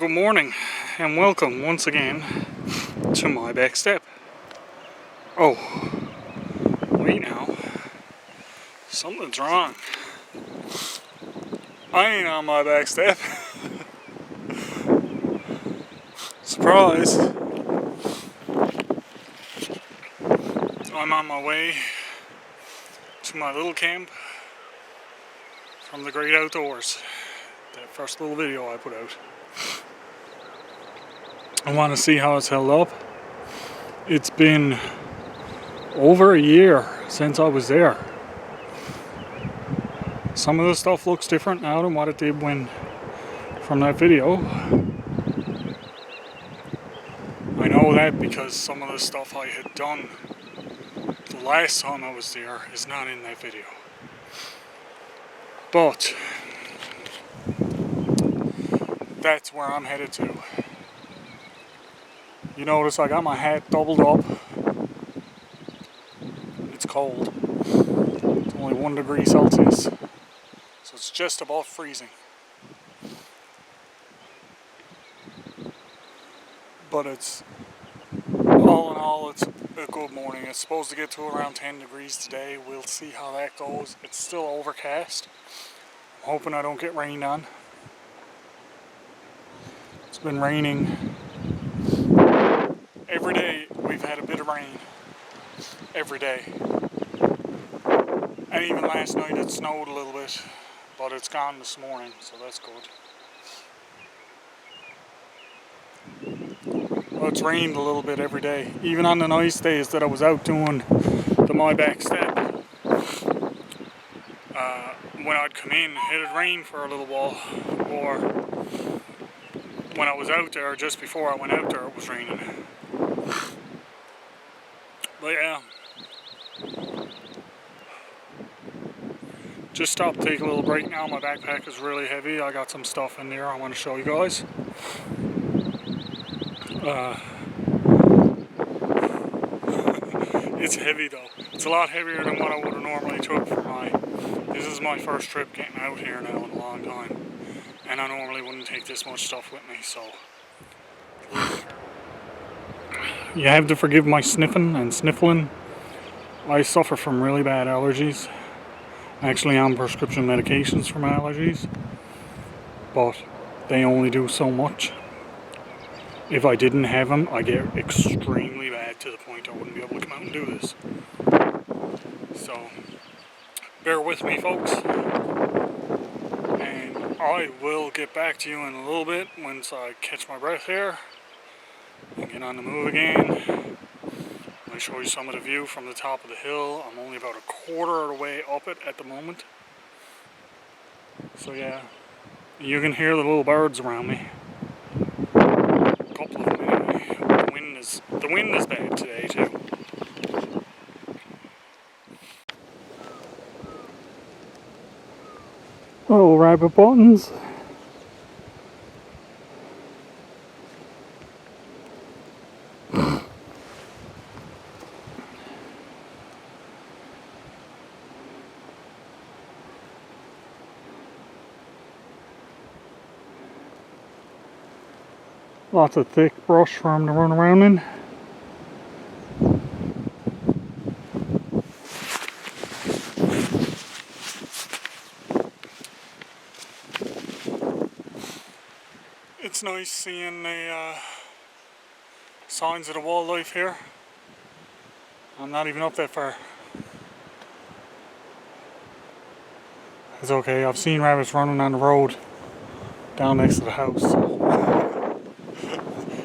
good morning and welcome once again to my back step. Oh, wait now, something's wrong. I ain't on my back step. Surprise. I'm on my way to my little camp from the great outdoors. That first little video I put out. I want to see how it's held up. It's been over a year since I was there. Some of the stuff looks different now than what it did from that video. I know that because some of the stuff I had done the last time I was there is not in that video. But that's where I'm headed to. You notice I got my hat doubled up. It's cold. It's only 1 degree Celsius. So it's just above freezing. But it's, all in all, it's a good morning. It's supposed to get to around 10 degrees today. We'll see how that goes. It's still overcast. I'm hoping I don't get rained on. It's been raining. Every day we've had a bit of rain. Every day. And even last night it snowed a little bit. But it's gone this morning, so that's good. Well, it's rained a little bit every day. Even on the nice days that I was out doing my back step. When I'd come in, it'd rain for a little while. Or when I was out there, just before I went out there, it was raining. But yeah. Just stopped to take a little break now. My backpack is really heavy. I got some stuff in there I want to show you guys. It's heavy though. It's a lot heavier than what I would have normally took for this is my first trip getting out here now in a long time. And I normally wouldn't take this much stuff with me, so. You have to forgive my sniffing and sniffling. I suffer from really bad allergies. Actually, I'm on prescription medications for my allergies. But they only do so much. If I didn't have them, I get extremely bad to the point I wouldn't be able to come out and do this. So, bear with me, folks. And I will get back to you in a little bit once I catch my breath here and get on the move again. I'll show you some of the view from the top of the hill. I'm only about a quarter of the way up it at the moment. So yeah, you can hear the little birds around me. A couple of them anyway. The wind is bad today too. Oh, rabbit buttons. Lots of thick brush for them to run around in. It's nice seeing the signs of the wildlife here. I'm not even up that far. It's okay, I've seen rabbits running on the road down next to the house, so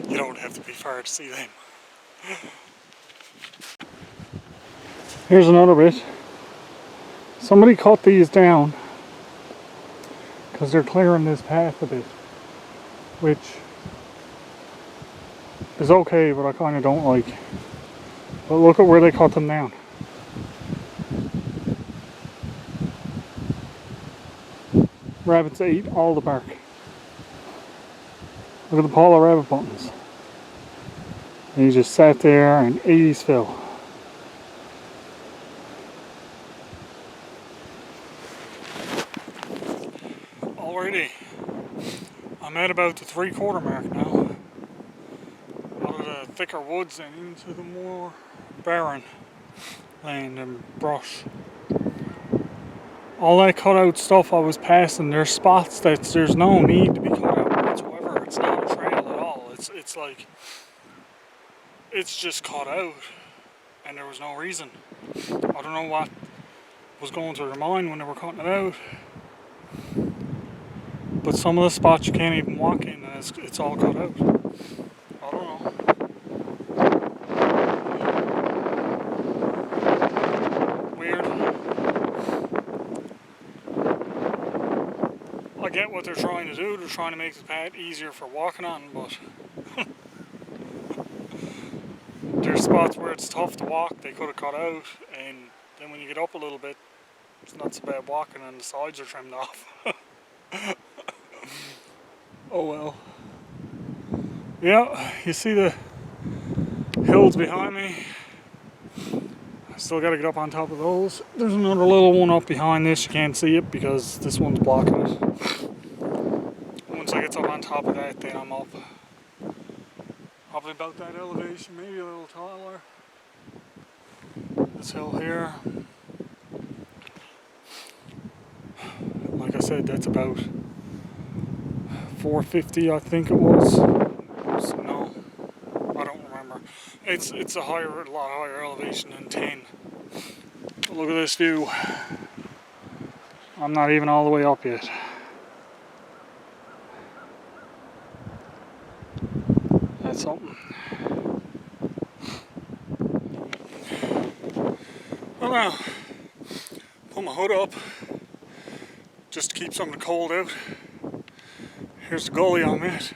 you don't have to be far to see them. Here's another bit. Somebody cut these down because they're clearing this path a bit, which is okay, but I kind of don't like. But look at where they cut them down. Rabbits ate all the bark. Look at the pile of rabbit buttons. And he just sat there and ate his fill. Already, I'm at about the 3/4 mark now. Out of the thicker woods and into the more barren land and brush. All that cut out stuff I was passing, there's spots that there's no need to be cut out whatsoever. It's not a trail at all. It's like, it's just cut out and there was no reason. I don't know what was going through their mind when they were cutting it out. But some of the spots you can't even walk in and it's all cut out. I don't know. Weird. I get what they're trying to do. They're trying to make the path easier for walking on, but there's spots where it's tough to walk. They could have cut out, and then when you get up a little bit, it's not so bad walking, and the sides are trimmed off. Oh well. Yeah, you see the hills behind me. I still got to get up on top of those. There's another little one up behind this. You can't see it because this one's blocking it. Once I get up on top of that, then I'm up. Probably about that elevation, maybe a little taller. This hill here. Like I said, that's about 450, I think it was. No, I don't remember. It's a lot higher elevation than 10. But look at this view. I'm not even all the way up yet. That's something. Well now, put my hood up just to keep some of the cold out. Here's the gully I'm at.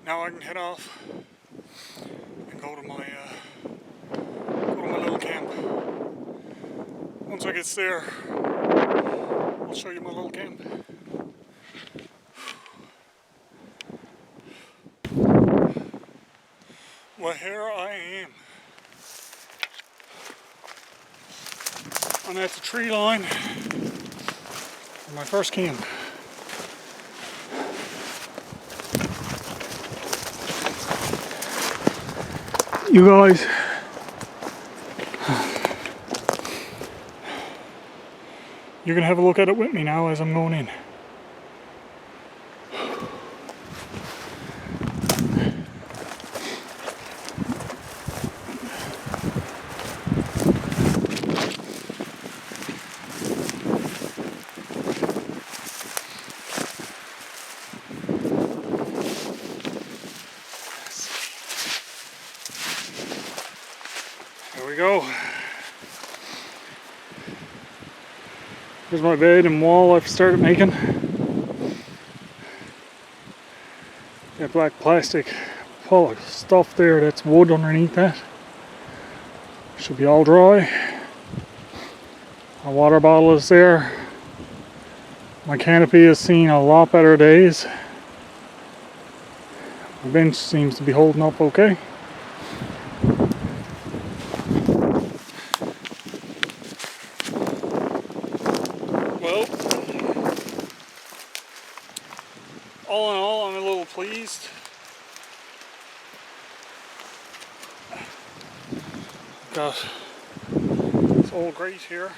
Now I can head off and go to my little camp. Once I get there, I'll show you my little camp. Well, here I am. I'm at the tree line for my first camp. You guys, you're gonna have a look at it with me now as I'm going in. There we go. Here's my bed and wall I've started making. Got black plastic full of stuff there that's wood underneath that. Should be all dry. My water bottle is there. My canopy has seen a lot better days. My bench seems to be holding up okay. Well, all in all, I'm a little pleased. Got this old grate here.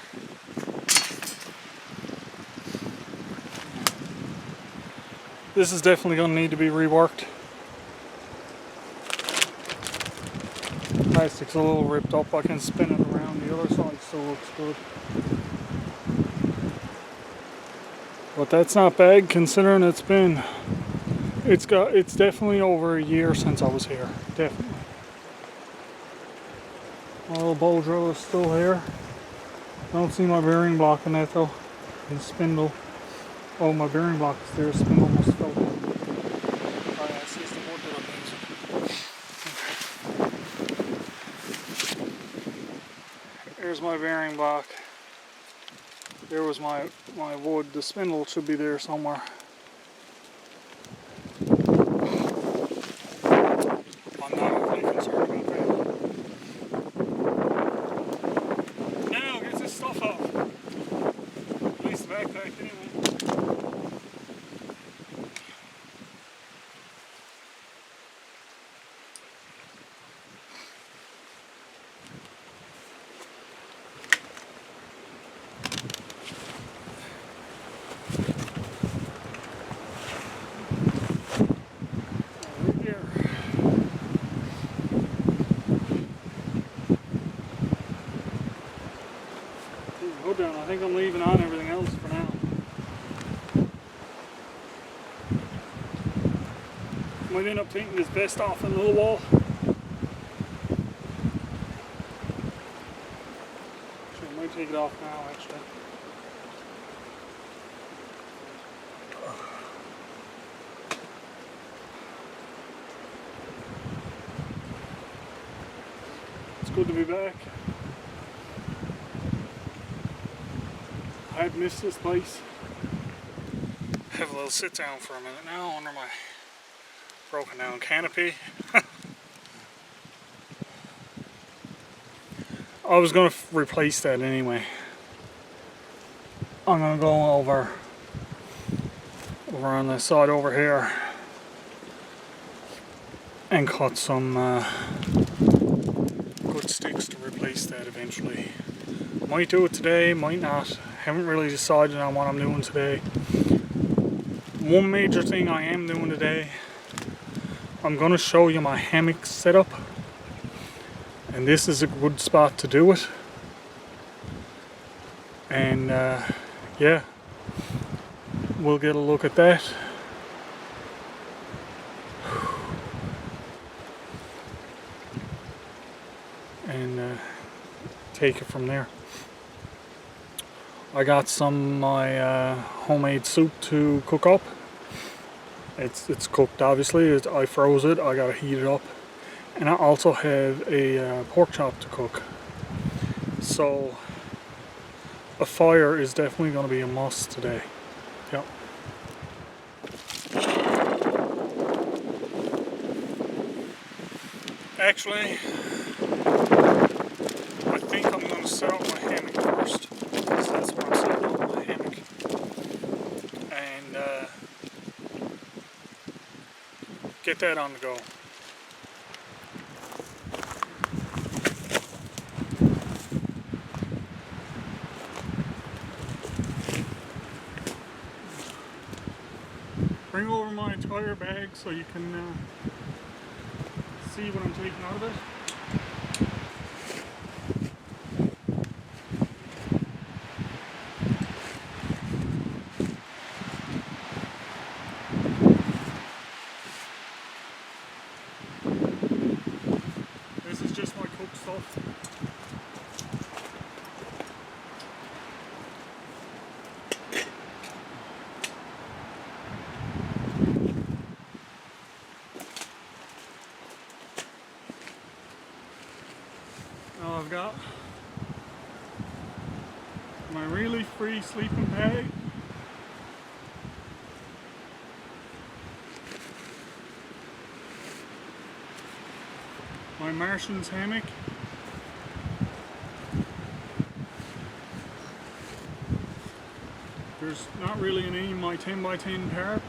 This is definitely going to need to be reworked. Plastic's a little ripped up. I can spin it around. The other side still looks good. But that's not bad considering it's definitely over a year since I was here. Definitely. My little bow drill is still here. I don't see my bearing block in that though. And spindle. Oh, my bearing block is there. Spindle must fell down. Oh yeah, see the wood that I'm using. Here's my bearing block. There was my wood. The spindle should be there somewhere. I'm not overly concerned about that. Now, get this stuff off. At least the backpack anyway. hood down. I think I'm leaving on everything else for now. Might end up taking this vest off another wall. Actually, I might take it off now, actually. It's good to be back. I had missed this place. Have a little sit down for a minute now under my broken down canopy. I was going to replace that anyway. I'm going to go over on the side over here and cut some good sticks to replace that eventually. Might do it today, might not. Haven't really decided on what I'm doing today. One major thing I am doing today, I'm going to show you my hammock setup, and this is a good spot to do it. And yeah, we'll get a look at that. And take it from there. I got some of my homemade soup to cook up. It's cooked, obviously. I froze it. I gotta heat it up, and I also have a pork chop to cook. So a fire is definitely going to be a must today. Yep. Actually, I think I'm going to set up my hammock first. So that's where I'm setting up my hammock. And get that on the go. Bring over my entire bag so you can see what I'm taking out of it. This is just my cooked stuff. Now I've got my really free sleeping bag. My Martian's hammock. There's not really any in my 10x10 tarp.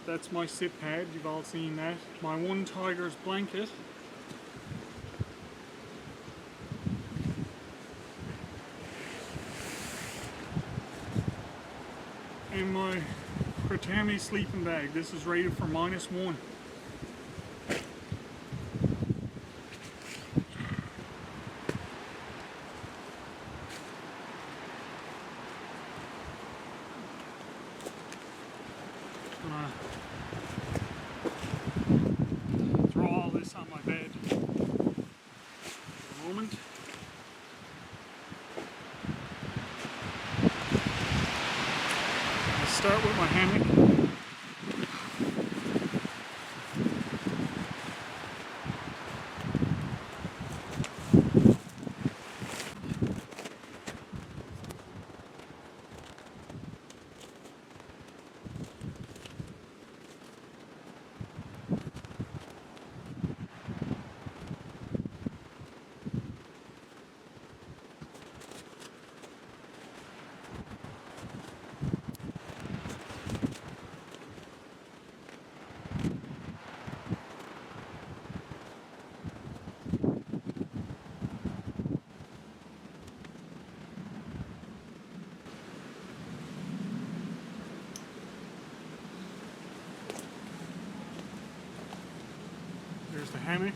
That's my sit pad, you've all seen that. My One Tiger's blanket. And my Kratami sleeping bag. This is rated for -1. Throw all this on my bed for a moment. I'll start with my hammock. Here's the hammock.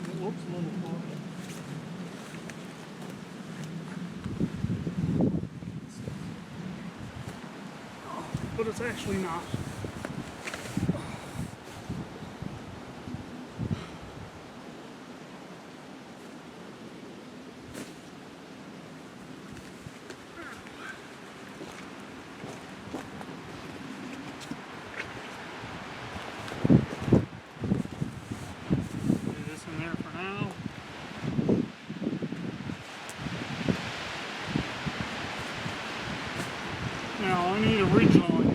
It looks a little foggy. But it's actually not. Now I need a ridge line.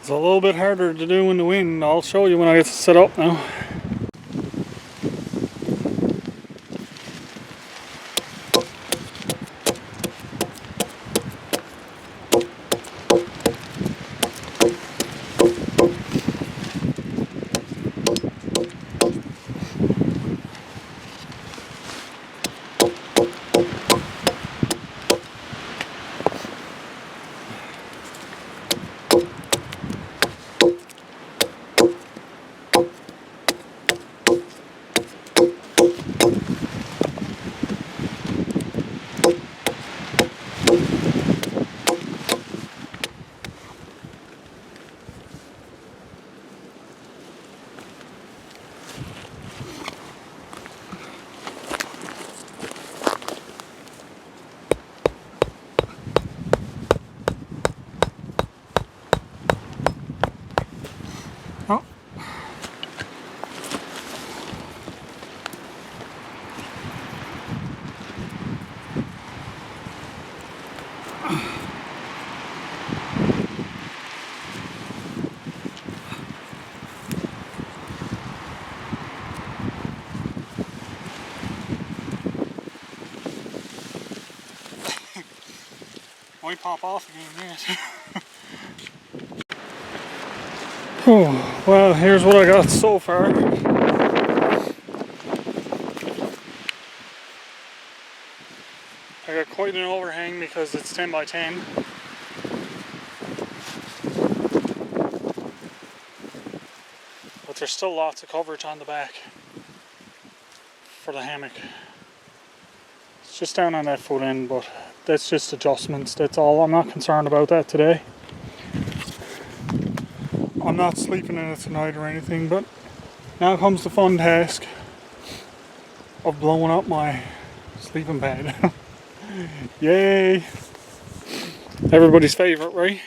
It's a little bit harder to do in the wind. I'll show you when I get set up now. Oh. Might pop off again, yes. Oh, well, here's what I got so far. I got quite an overhang because it's 10 by 10. But there's still lots of coverage on the back for the hammock. It's just down on that foot end, but that's just adjustments, that's all. I'm not concerned about that today. I'm not sleeping in it tonight or anything, but now comes the fun task of blowing up my sleeping pad. Yay! Everybody's favorite, right?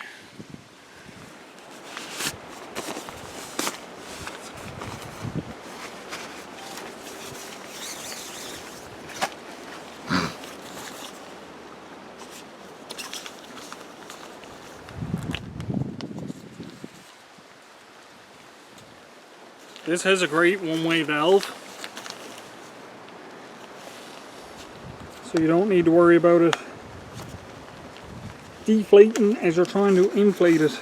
This has a great one-way valve, so so you don't need to worry about it deflating as you're trying to inflate it.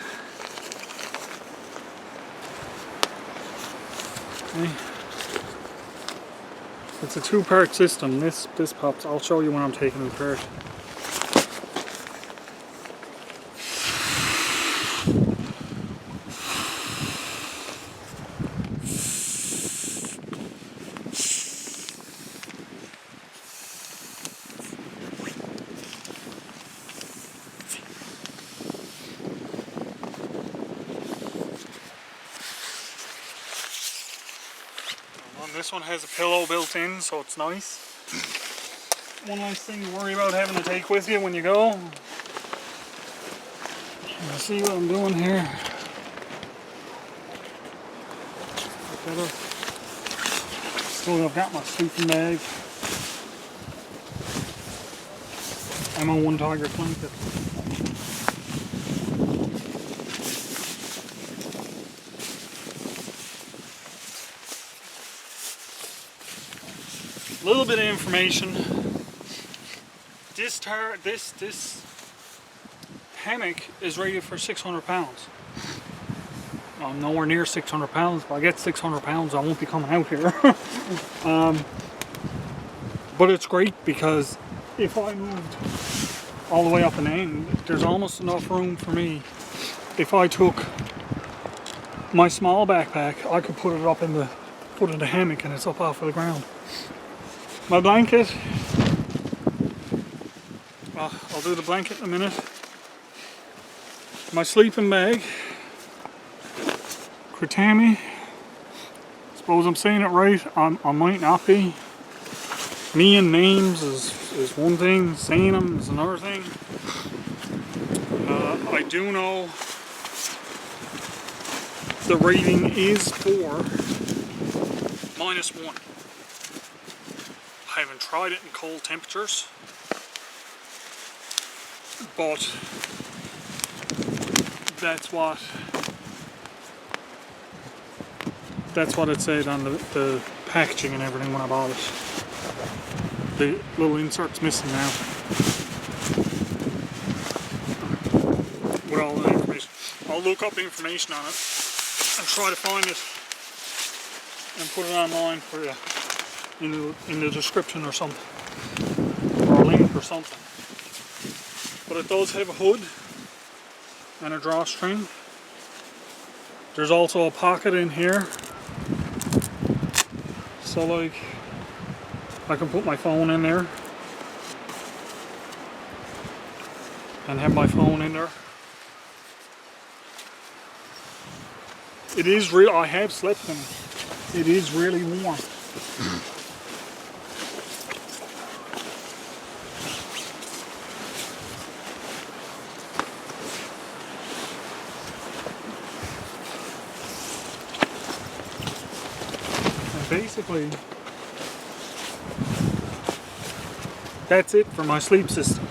Okay. It's a two-part system. This pops. I'll show you when I'm taking it apart. This one has a pillow built in, so it's nice. One nice thing to worry about having to take with you when you go. You see what I'm doing here? So I've got my sleeping bag and my one tiger blanket. A little bit of information. This hammock is rated for 600 pounds. I'm nowhere near 600 pounds. If I get 600 pounds, I won't be coming out here. But it's great because if I moved all the way up an end, there's almost enough room for me. If I took my small backpack, I could put it up in the foot of the hammock and it's up off of the ground. My blanket, I'll do the blanket in a minute. My sleeping bag, Kratami, suppose I'm saying it right, I might not be. Me and names is one thing, saying them is another thing. I do know the rating is for -1. I haven't tried it in cold temperatures, but that's what it said on the packaging and everything when I bought it. The little insert's missing now. With all the information. I'll look up information on it and try to find it and put it online for you. In the description or something, or a link or something. But it does have a hood and a drawstring. There's also a pocket in here, so like I can put my phone in there and have my phone in there. It is real. I have slept in it. It is really warm. Basically, that's it for my sleep system.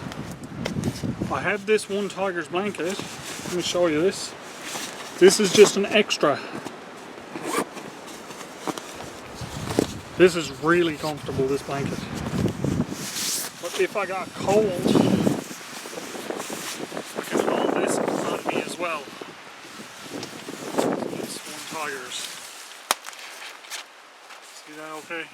I have this one tiger's blanket. Let me show you this. This is just an extra. This is really comfortable, this blanket. But if I got cold, I can hold this in front of me as well. It's one tiger's. See that okay?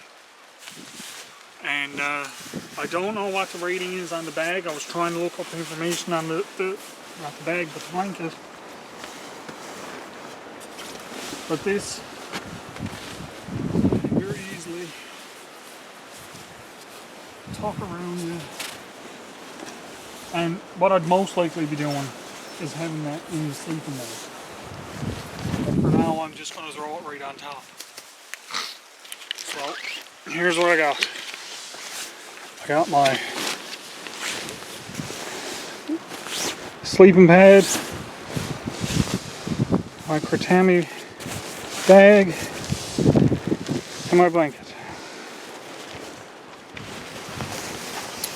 And I don't know what the rating is on the bag. I was trying to look up information on not the bag, but the blanket. But this can very easily tuck around you. And what I'd most likely be doing is having that in the sleeping bag. But for now, I'm just going to throw it right on top. So, here's what I got. I got my sleeping pad, my Kratami bag, and my blanket.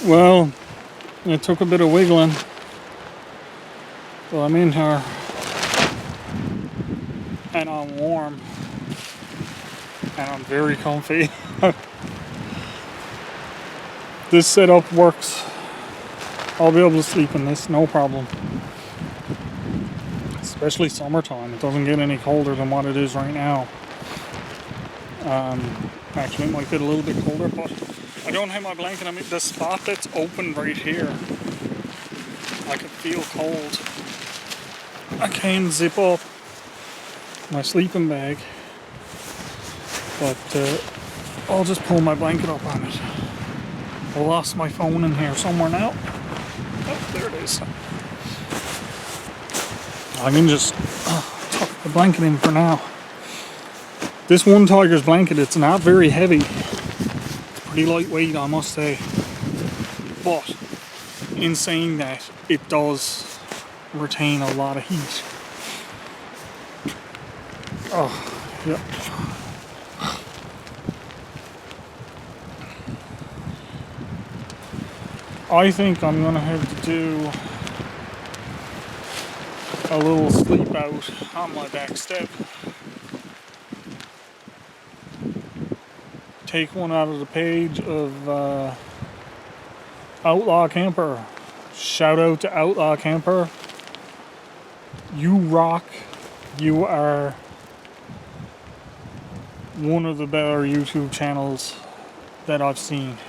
Well, it took a bit of wiggling, but I'm in here and I'm warm and I'm very comfy. This setup works. I'll be able to sleep in this, no problem. Especially summertime. It doesn't get any colder than what it is right now. Actually, it might get a little bit colder, but I don't have my blanket. I mean, the spot that's open right here, I can feel cold. I can zip up my sleeping bag, but I'll just pull my blanket up on it. I lost my phone in here somewhere now. Oh, there it is. I can just tuck the blanket in for now. This One Tiger's blanket, it's not very heavy. It's pretty lightweight, I must say. But in saying that, it does retain a lot of heat. Oh, yeah. I think I'm gonna have to do a little sleep out on my back step. Take one out of the page of Outlaw Camper. Shout out to Outlaw Camper. You rock. You are one of the better YouTube channels that I've seen.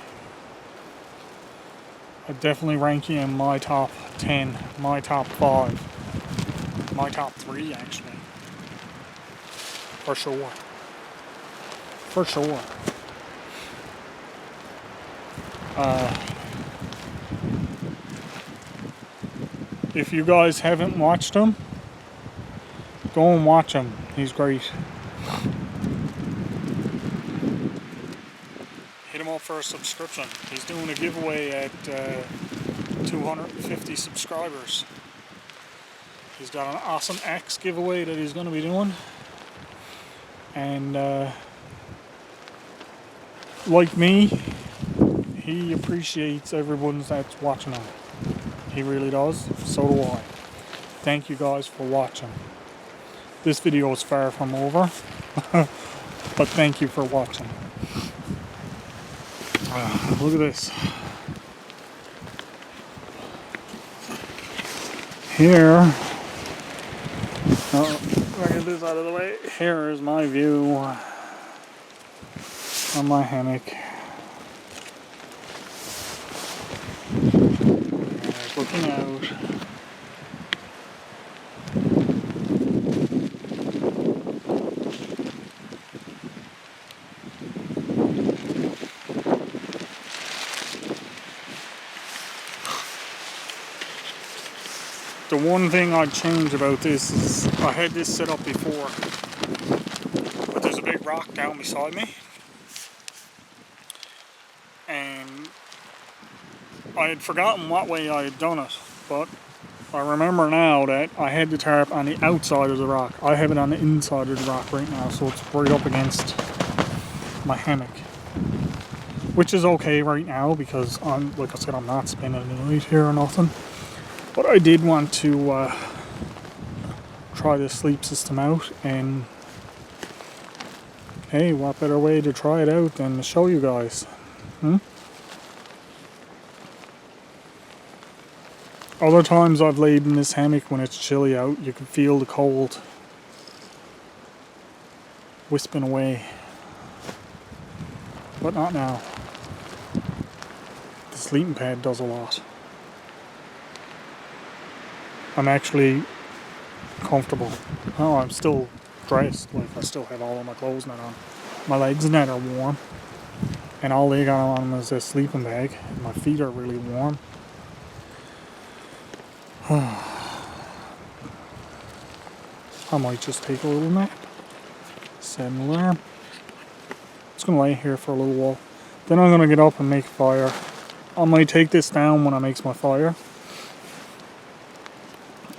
I definitely rank you in my top 10, my top 5, my top 3 actually. For sure. For sure. If you guys haven't watched him, go and watch him. He's great. Hit him up for a subscription. He's doing a giveaway at 250 subscribers. He's got an awesome axe giveaway that he's going to be doing. And like me, he appreciates everyone that's watching him. He really does. So do I. Thank you guys for watching. This video is far from over, but thank you for watching. Look at this. Here, I'll get this out of the way. Here is my view on my hammock. Looking out. The one thing I'd change about this is I had this set up before, but there's a big rock down beside me, and I had forgotten what way I had done it, but I remember now that I had the tarp on the outside of the rock. I have it on the inside of the rock right now, so it's right up against my hammock, which is okay right now because like I said, I'm not spending the night here or nothing. But I did want to try this sleep system out, and hey, what better way to try it out than to show you guys? Other times I've laid in this hammock when it's chilly out, you can feel the cold wisping away, but not now. The sleeping pad does a lot. I'm actually comfortable. Oh, I'm still dressed, like I still have all of my clothes not on. My legs and that are warm, and all they got on is a sleeping bag. My feet are really warm. I might just take a little nap. Set an alarm. Just gonna lay here for a little while. Then I'm gonna get up and make a fire. I might take this down when I make my fire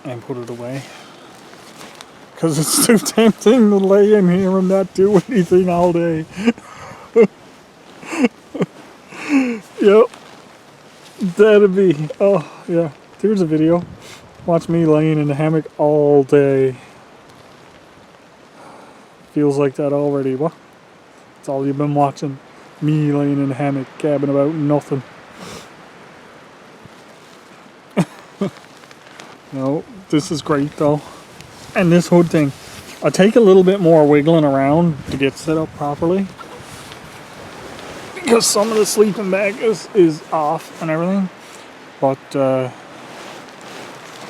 and put it away, because it's too tempting to lay in here and not do anything all day. Yep, that'd be, oh yeah, here's a video. Watch me laying in the hammock all day. Feels like that already, what? That's all you've been watching. Me laying in the hammock, gabbing about nothing. No, this is great though. And this hood thing, I take a little bit more wiggling around to get set up properly, because some of the sleeping bag is off and everything. But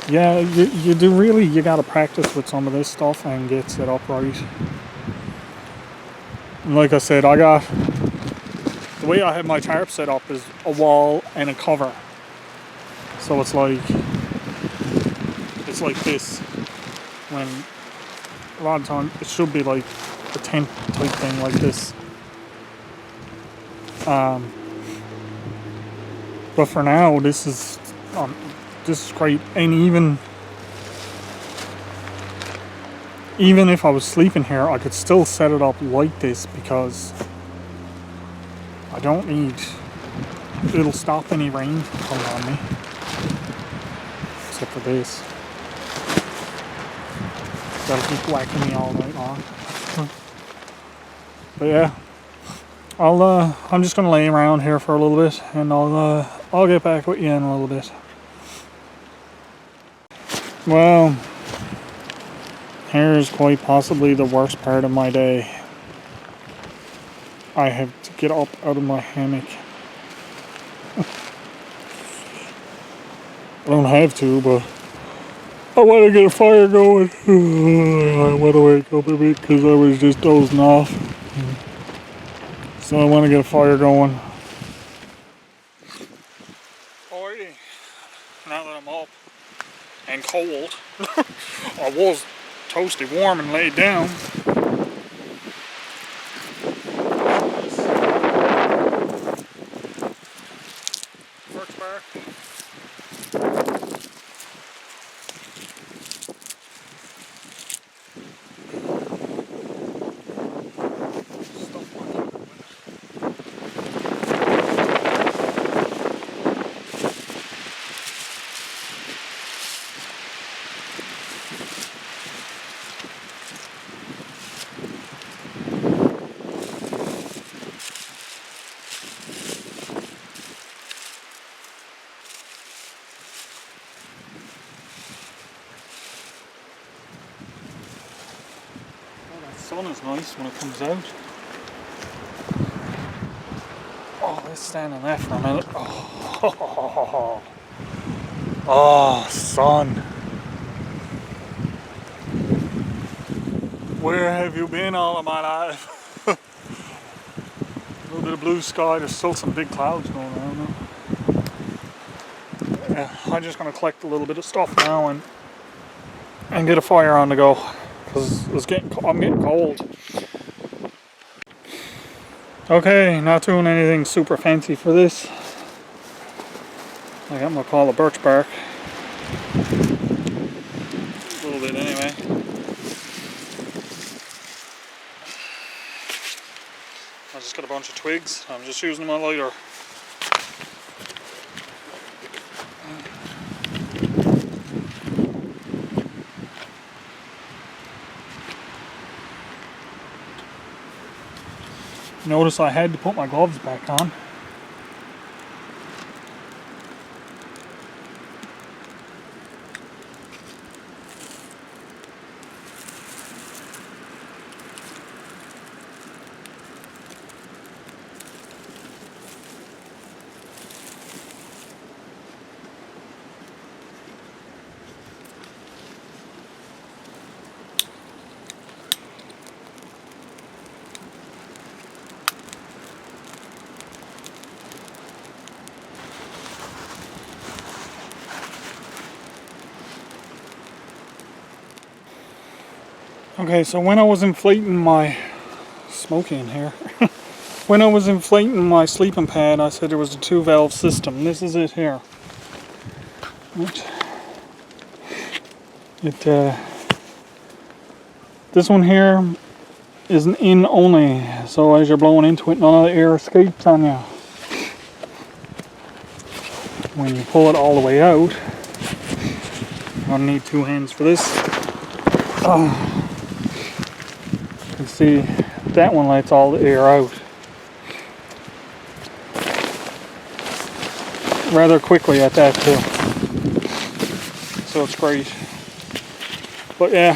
yeah, you gotta practice with some of this stuff and get set up right. And like I said, the way I have my tarp set up is a wall and a cover. So it's like this. When a lot of time it should be like a tent type thing like this. But for now, this is great. And even if I was sleeping here, I could still set it up like this, because I don't need, it'll stop any rain from coming on me, except for this. That'll keep whacking me all night long. But yeah, I'm just gonna lay around here for a little bit, and I'll get back with you in a little bit. Well, here's quite possibly the worst part of my day. I have to get up out of my hammock. I don't have to, but I want to get a fire going. I want to wake up a bit because I was just dozing off. So I want to get a fire going. Alrighty, now that I'm up and cold, I was toasty warm and laid down. Birch bark. Sun is nice when it comes out. Oh, let's stand on that for a minute. Oh, sun. Where have you been all of my life? A little bit of blue sky. There's still some big clouds going around though. Yeah, I'm just gonna collect a little bit of stuff now and get a fire on the go. Because I'm getting cold. Okay, not doing anything super fancy for this. I got my pile of birch bark. A little bit anyway. I just got a bunch of twigs. I'm just using my lighter. Notice I had to put my gloves back on. Okay, so when I was inflating my smoky in here, when I was inflating my sleeping pad, I said there was a 2-valve system. This is it here. This one here is an in only, so as you're blowing into it, none of the air escapes on you. When you pull it all the way out, I'll need 2 hands for this. You can see that one lets all the air out rather quickly at that too. so it's great. But yeah,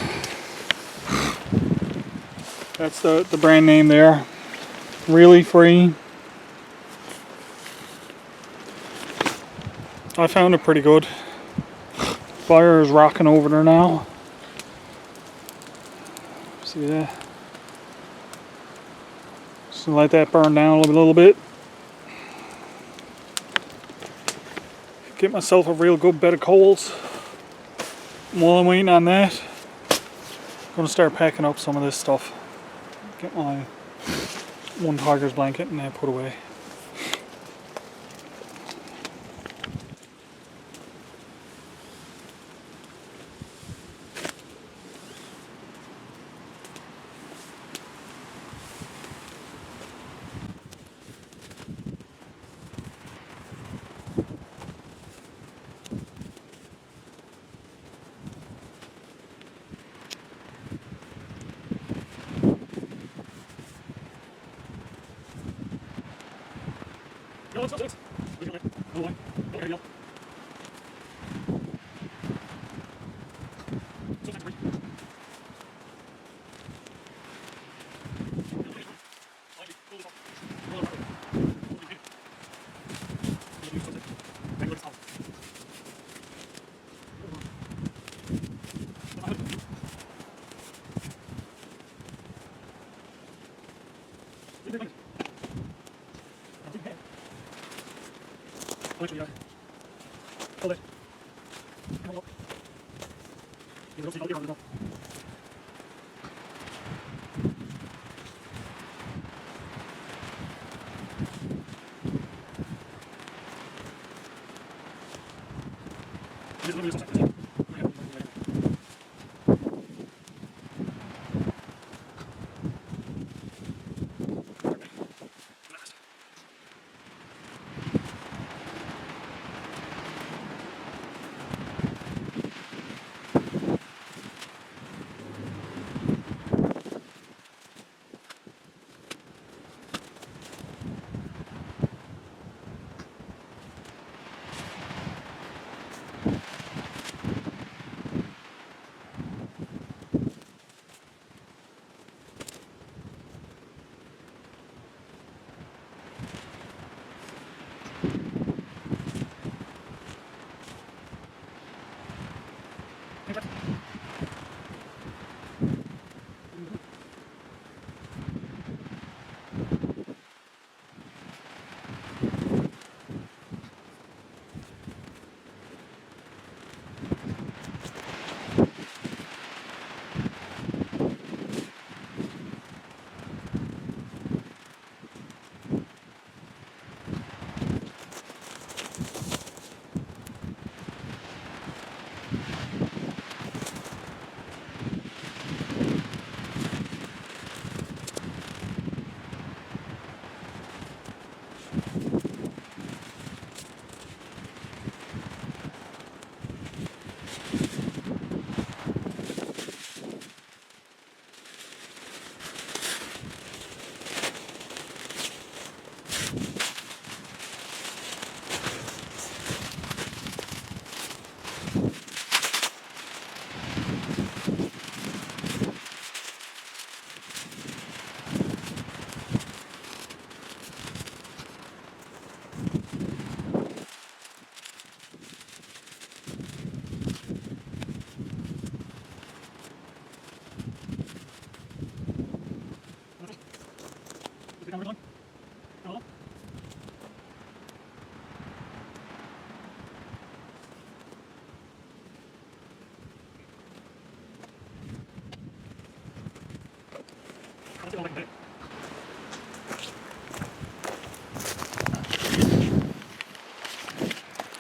that's the brand name there. Really free. I found it pretty good. Fire is rocking over there now. See that? Just let that burn down a little bit. Get myself a real good bed of coals. While I'm waiting on that, I'm gonna start packing up some of this stuff. Get my one tiger's blanket and then put away.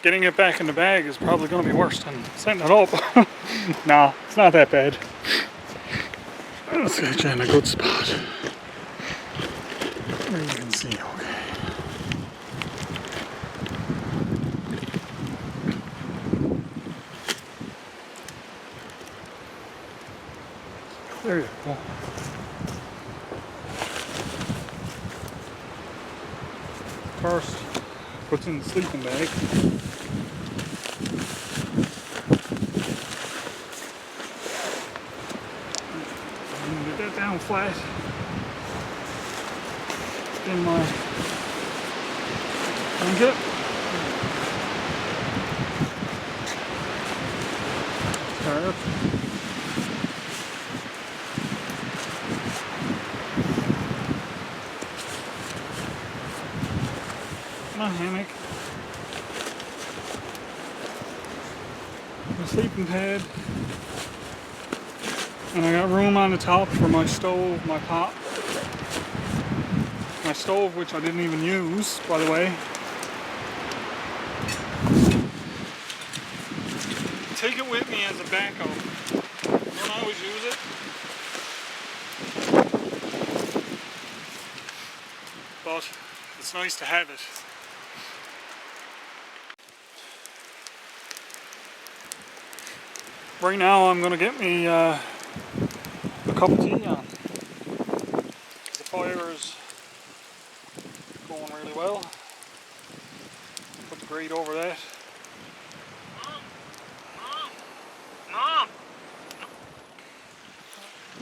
Getting it back in the bag is probably going to be worse than setting it up. Nah, it's not that bad. Let's get you in a good spot where you can see okay. There you go. First, put in the sleeping bag. flat in my blanket. Start. My hammock. My sleeping pad. And I got room on the top for my stove, my pot. My stove, which I didn't even use, by the way. Take it with me as a backup. Don't always use it. But it's nice to have it. Right now I'm going to get me a cup of tea on. The fire is going really well. Put the grate over that. Mom!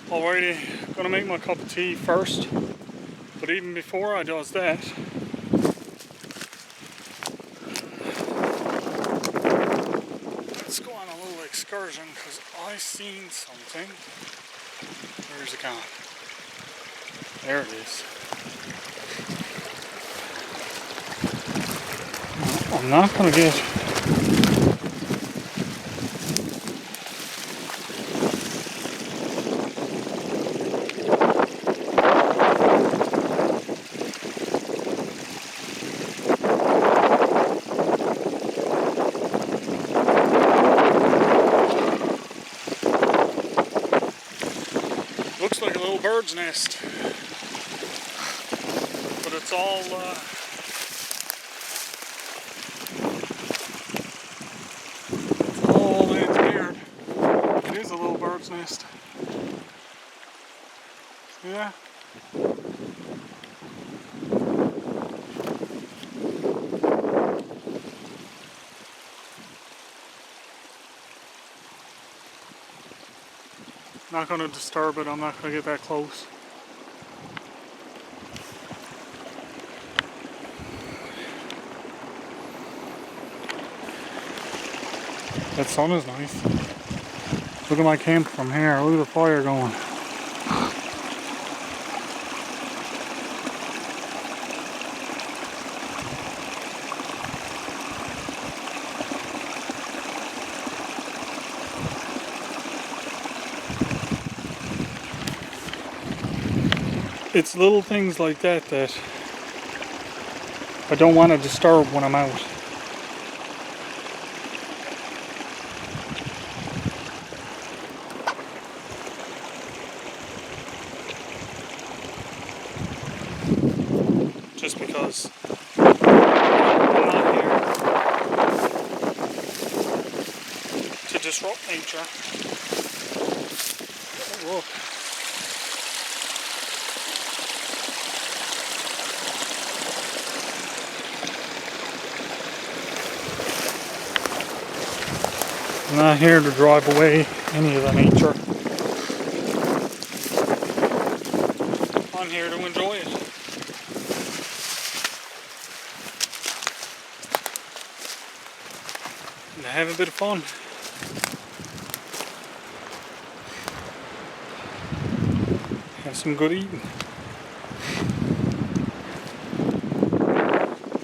Alrighty, gonna make my cup of tea first. But even before I does that, let's go on a little excursion because I seen something. Where's it gone? There it is. I'm not gonna get looks like a little bird's nest, but it's all engineered. It is a little bird's nest. Yeah. Not going to disturb it, I'm not going to get that close. That sun is nice. Look at my camp from here, look at the fire going. It's little things like that that I don't want to disturb when I'm out. Just because I'm not here to disrupt nature. Whoa. I'm not here to drive away any of the nature. I'm here to enjoy it. And have a bit of fun. Have some good eating.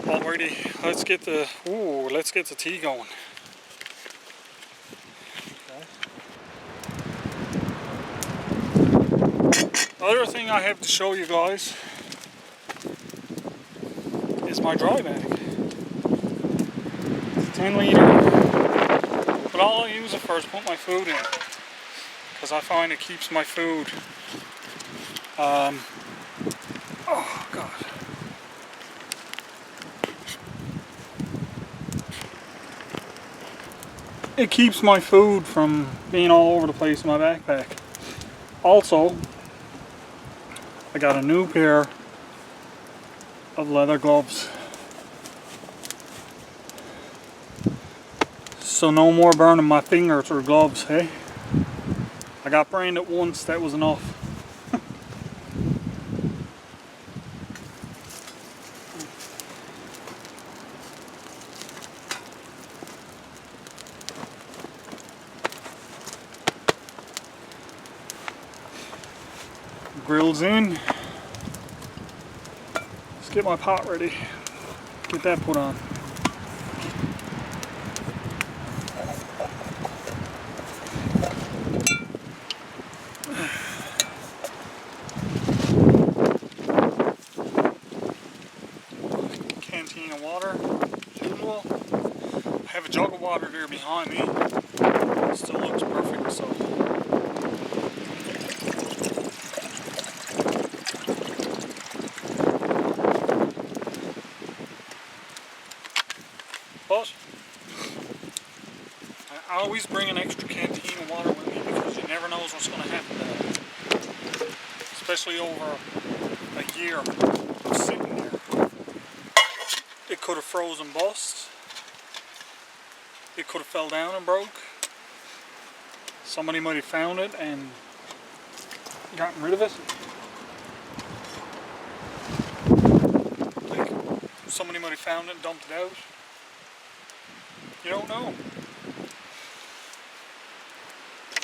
Alrighty, let's get the tea going. The other thing I have to show you guys is my dry bag. It's a 10 liter, but all I use it for is put my food in, because I find it keeps my food, oh god. It keeps my food from being all over the place in my backpack. Also, I got a new pair of leather gloves. So no more burning my fingers or gloves, hey? I got branded once, that was enough. grill's in. Let's get my pot ready. Get that put on. Canteen of water, as usual. I have a jug of water there behind me. It still looks perfect, so. But I always bring an extra canteen of water with me because you never know what's going to happen to that. Especially over a year of sitting there. It could have frozen bust. It could have fell down and broke. Somebody might have found it and gotten rid of it. Like, somebody might have found it and dumped it out. You don't know.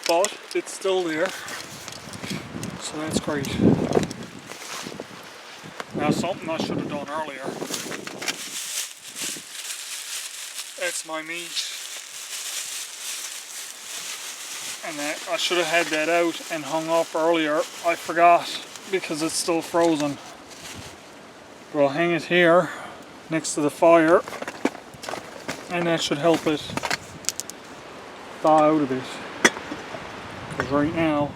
But it's still there. So that's great. Now something I should have done earlier. That's my meat. And that, I should have had that out and hung up earlier. I forgot because it's still frozen. But I'll hang it here next to the fire. And that should help it thaw out a bit. Because right now,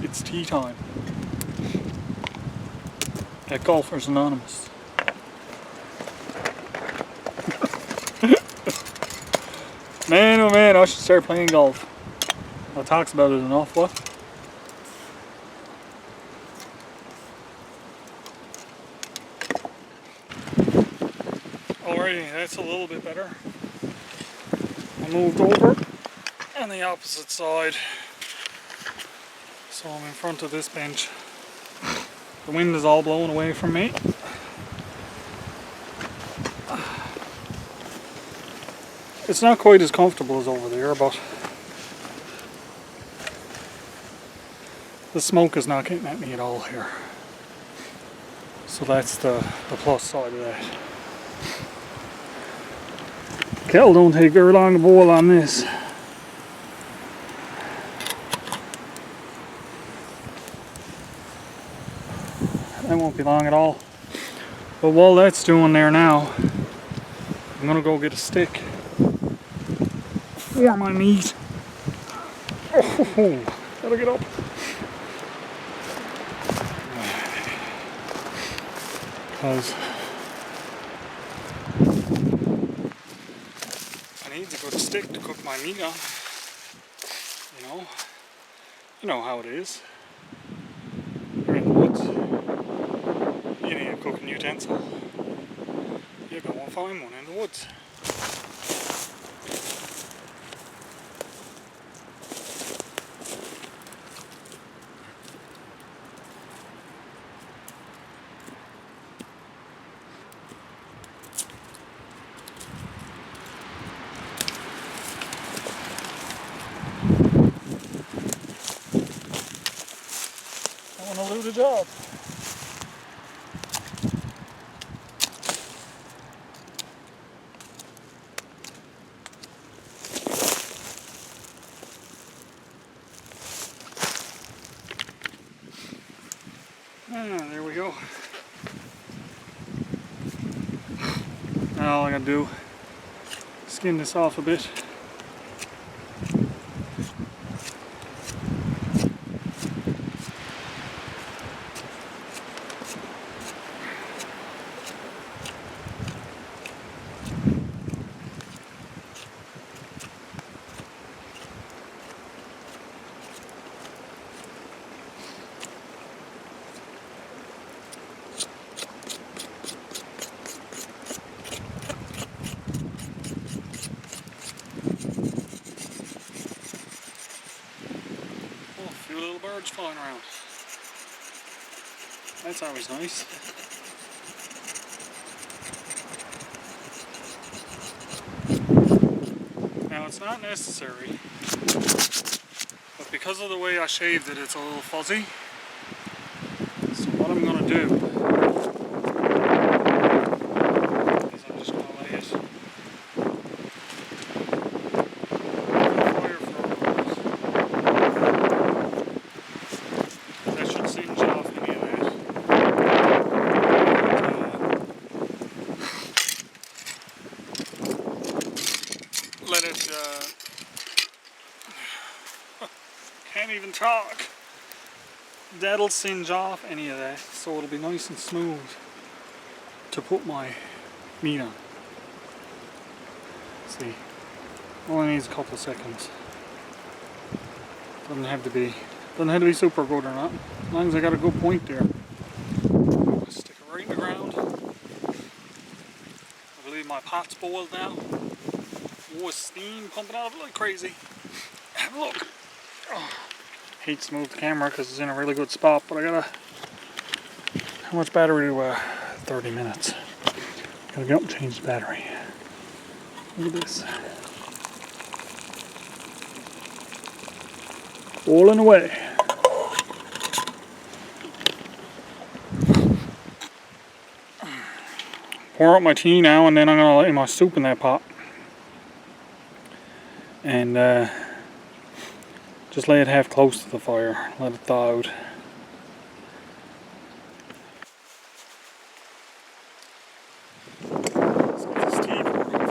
it's tea time at Golfers Anonymous. Man, oh man, I should start playing golf. Well, talks about it enough, what? Alrighty, that's a little bit better. I moved over on the opposite side. So I'm in front of this bench. The wind is all blowing away from me. It's not quite as comfortable as over there, but the smoke is not getting at me at all here. So that's the plus side of that. Kettle don't take very long to boil on this. That won't be long at all. But while that's doing there now, I'm gonna go get a stick for my meat. Oh, gotta get up. Because I need a good stick to cook my meat on. You know how it is. You're in the woods. You need a cooking utensil. You go and find one in the woods. I want to do the job. There we go. Now all I gotta do is skin this off a bit. Little birds flying around. That's always nice. Now it's not necessary, but Because of the way I shaved it, it's a little fuzzy. So what I'm going to do is I'm just going to lay it fire for a bit. That should singe off any of that. Let it can't even talk. That'll singe off any of that, so it'll be nice and smooth to put my meat on. See, only needs a couple of seconds. Doesn't have to be super good or not. As long as I got a good point there. Stick it right in the ground. I believe my pot's boiled now. Oh, steam pumping out of it like crazy. Have a look. Oh. Hate to move the camera because it's in a really good spot, but I gotta. How much battery do I? 30 minutes. Gotta go up and change the battery. Look at this. Rolling away. Pour out my tea now, and then I'm gonna lay my soup in that pot. And just lay it half close to the fire, let it thaw out. Let's get this tea poured up.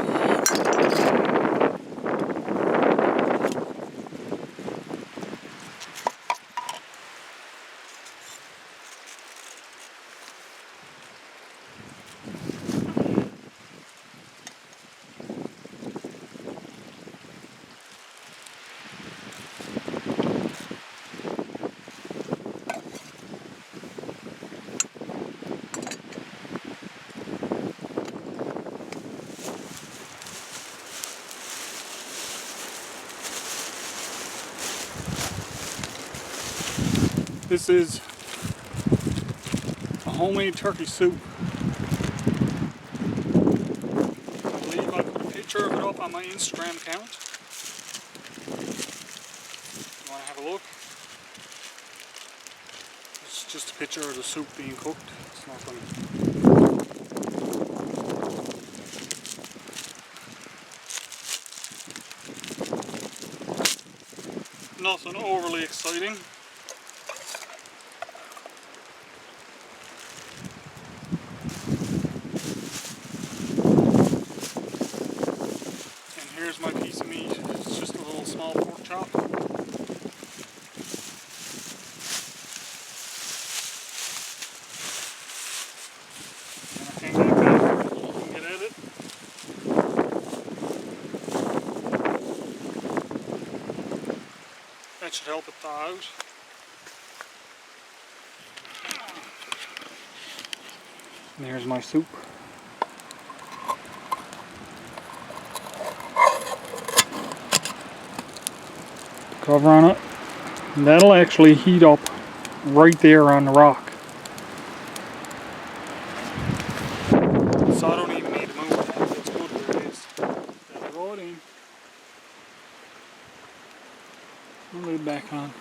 This is a homemade turkey soup. I believe I put a picture of it up on my Instagram account. You want to have a look? It's just a picture of the soup being cooked. It's not funny. Nothing overly exciting. Here's my piece of meat. It's just a little small pork chop. And I can get at it. That should help it thaw out. And here's my soup. Cover on it, and that'll actually heat up right there on the rock. So I don't even need to move it. It's good where it is. That'll roll it in. I'll lid back on.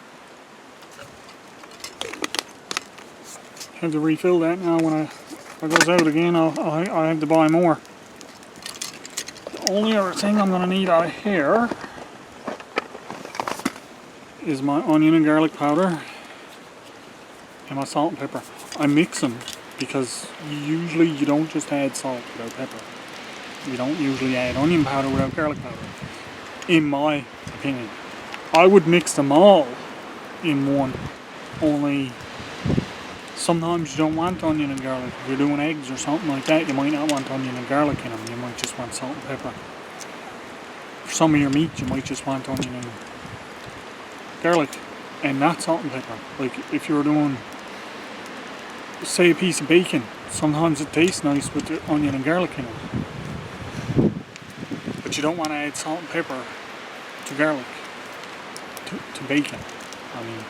Have to refill that now. When if it goes out again, I'll have to buy more. The only other thing I'm going to need out of here is my onion and garlic powder and my salt and pepper. I mix them because usually you don't just add salt without pepper. You don't usually add onion powder without garlic powder, in my opinion. I would mix them all in one, only sometimes you don't want onion and garlic. If you're doing eggs or something like that, you might not want onion and garlic in them. You might just want salt and pepper. For some of your meat, you might just want onion and garlic and not salt and pepper. Like if you're doing, say, a piece of bacon, sometimes it tastes nice with the onion and garlic in it, but you don't want to add salt and pepper to garlic, to bacon. I mean,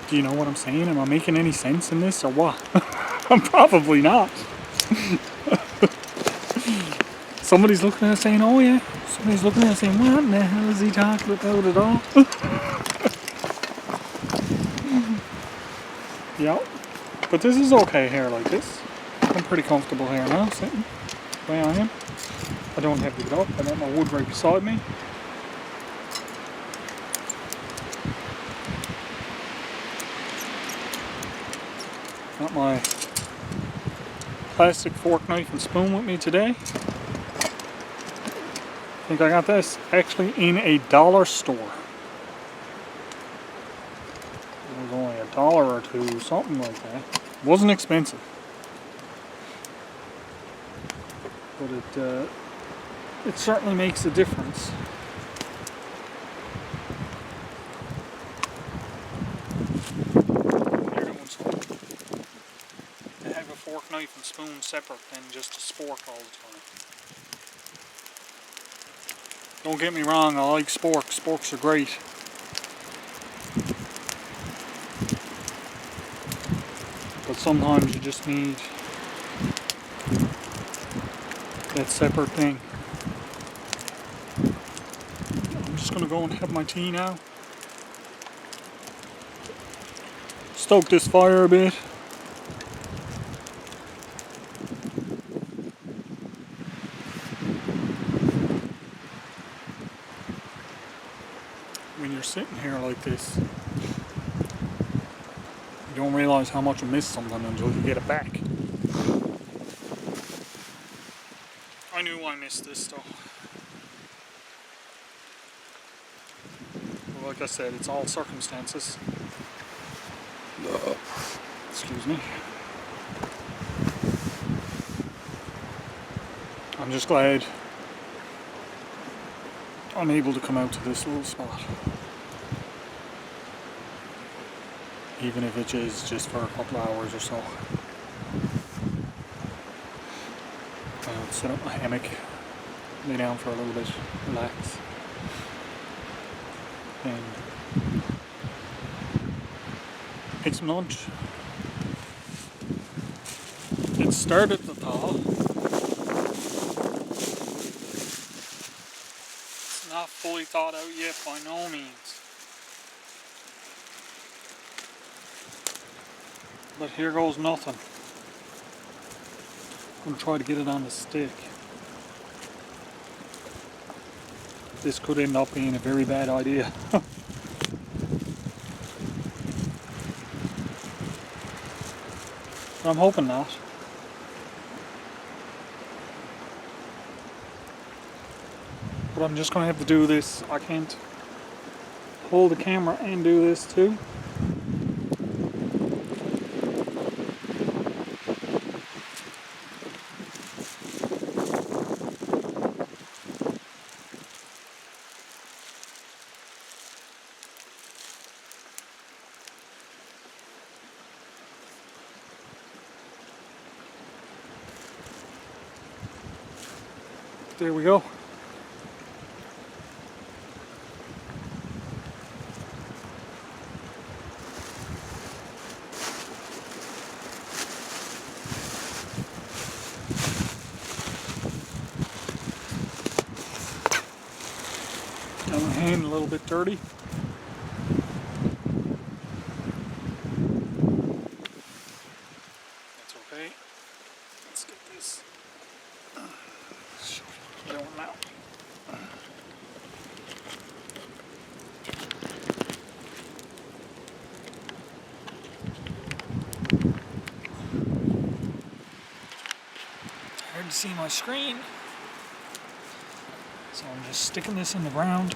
do you know what I'm saying? Am I making any sense in this or what? I'm probably not. Somebody's looking at it saying, oh yeah. Somebody's looking at it saying, what in the hell is he talking about at all? Yeah. But this is okay here like this. I'm pretty comfortable here now, sitting where I am. I don't have to get up. I got my wood right beside me. Got my plastic fork, knife and spoon with me today. I think I got this actually in a dollar store. It was only $1 or $2, something like that. It wasn't expensive. But it certainly makes a difference. You're doing something. To have a fork, knife and spoon separate than just a spork all the time. Don't get me wrong, I like sporks. Sporks are great. But sometimes you just need that separate thing. I'm just going to go and have my tea now. Stoke this fire a bit. When you're sitting here like this, you don't realize how much you miss something until you get it back. I knew I missed this though. Well, like I said, it's all circumstances. Excuse me. I'm just glad I'm able to come out to this little spot. Even if it is just for a couple of hours or so. I'll set up my hammock, lay down for a little bit, relax, and make some lunch. It started to thaw. It's not fully thawed out yet by no means. But here goes nothing. I'm going to try to get it on the stick. This could end up being a very bad idea. But I'm hoping not. But I'm just going to have to do this. I can't hold the camera and do this too. There we go. Got my hand a little bit dirty. That's okay. Let's get this going now. Hard to see my screen, so I'm just sticking this in the ground.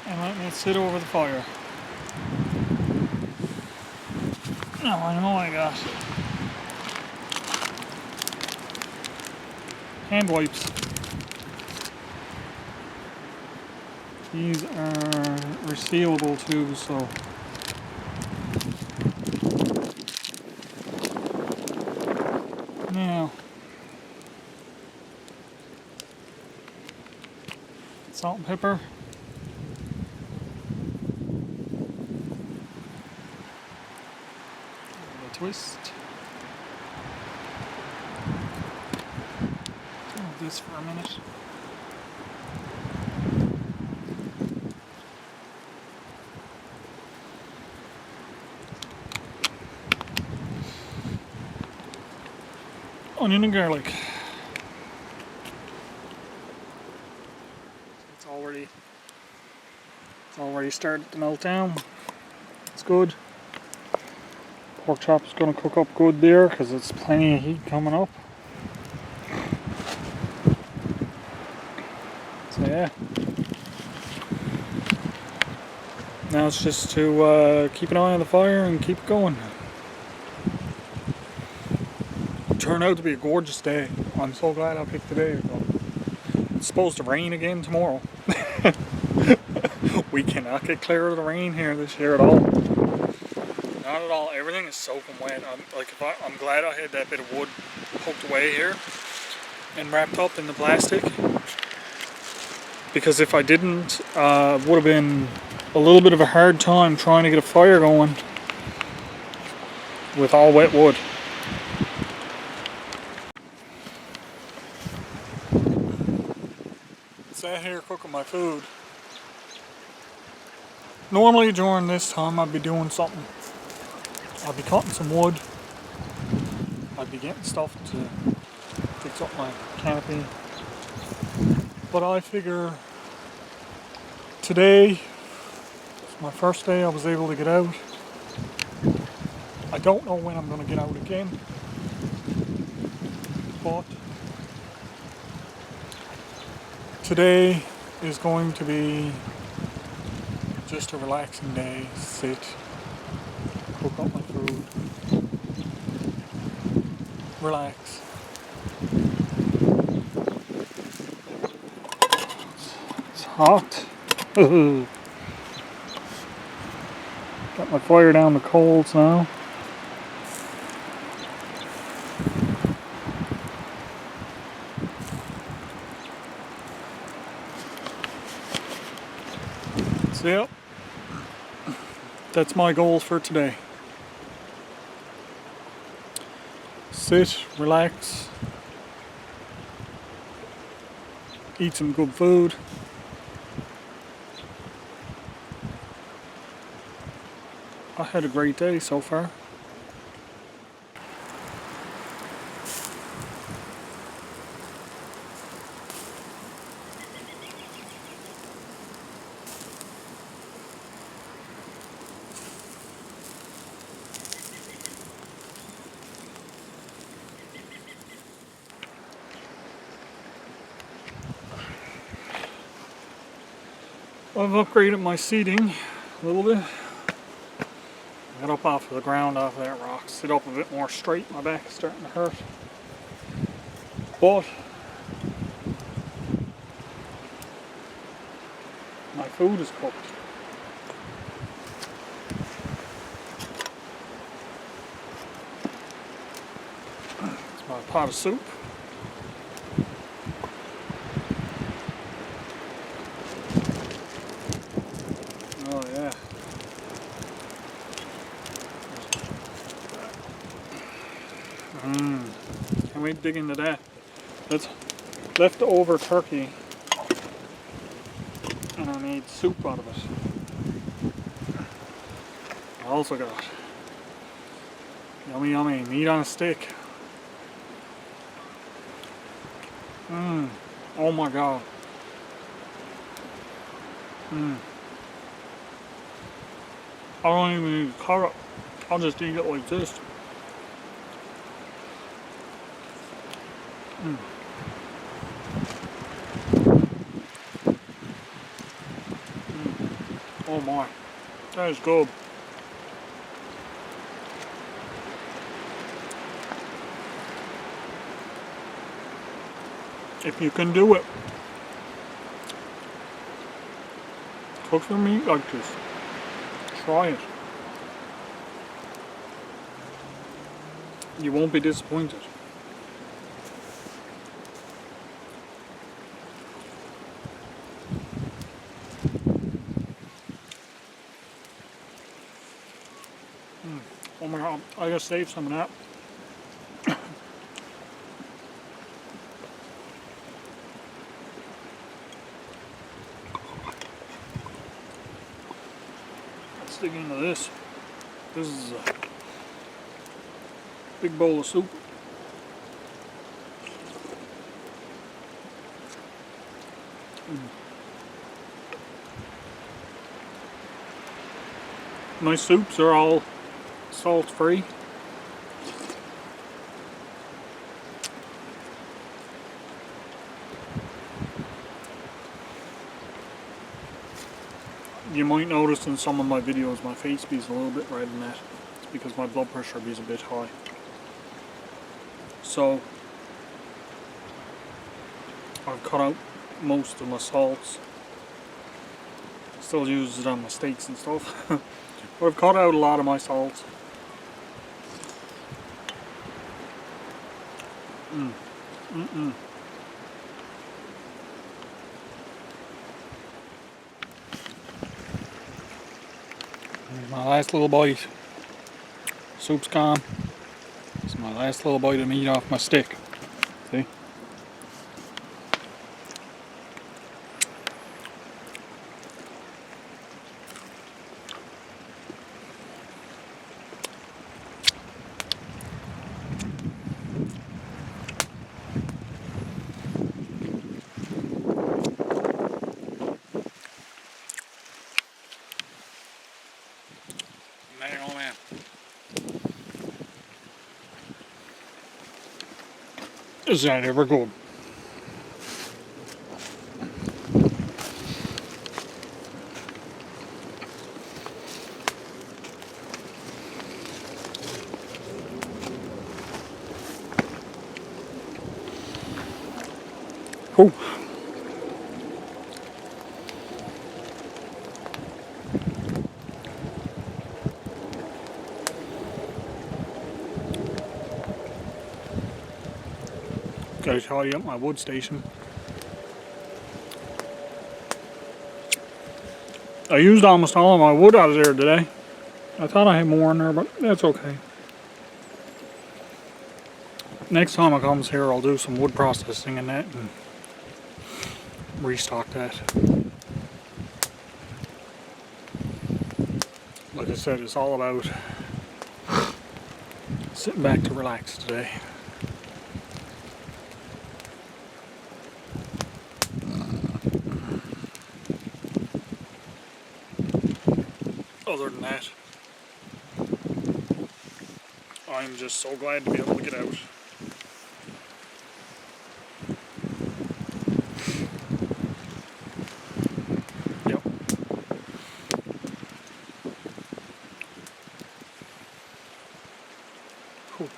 And letting it sit over the fire. Now I know I got hand wipes. These are resealable too, so now salt and pepper. twist. Move this for a minute. Onion and garlic. It's already started to melt down. It's good. Pork chop's gonna cook up good there because there's plenty of heat coming up. So yeah. Now it's just to keep an eye on the fire and keep it going. Turned out to be a gorgeous day. I'm so glad I picked today. It's supposed to rain again tomorrow. We cannot get clear of the rain here this year at all. Not at all. Everything is soaking wet. I'm glad I had that bit of wood poked away here and wrapped up in the plastic. Because if I didn't, it would have been a little bit of a hard time trying to get a fire going with all wet wood. Sat here cooking my food. Normally during this time I'd be doing something. I'd be cutting some wood. I'd be getting stuff to fix up my canopy. But I figure today is my first day I was able to get out. I don't know when I'm going to get out again. But today is going to be just a relaxing day. Sit, cook up my food, relax. It's hot. Got my fire down the coals now. So yep, that's my goals for today. Sit, relax, eat some good food. I had a great day so far. I've upgraded my seating a little bit. Get up off of the ground, off of that rock, sit up a bit more straight. My back is starting to hurt. But my food is cooked. It's my pot of soup. Oh yeah. Can we dig into that? That's leftover turkey, and I made soup out of it. I also got yummy meat on a stick. Oh my god. I don't even need to cut it. I'll just eat it like this. Oh my, that is good. If you can do it, cook your meat like this. Try it. You won't be disappointed. Oh my god, I gotta save some of that. Let's dig into this. This is a big bowl of soup. My soups are all salt free. You might notice in some of my videos my face be a little bit red in that. It's because my blood pressure is a bit high. So I've cut out most of my salts. Still use it on my steaks and stuff. But I've cut out a lot of my salts. Here's my last little bite. Soup's gone. This is my last little bite of meat off my stick. See? Man, oh man. Is that ever good? Whew. Gotta tidy up my wood station. I used almost all of my wood out of there today. I thought I had more in there, but that's okay. Next time I comes here, I'll do some wood processing and that and restock that. Like I said, it's all about sitting back to relax today. Other than that, I'm just so glad to be able to get out. Yep. Cool.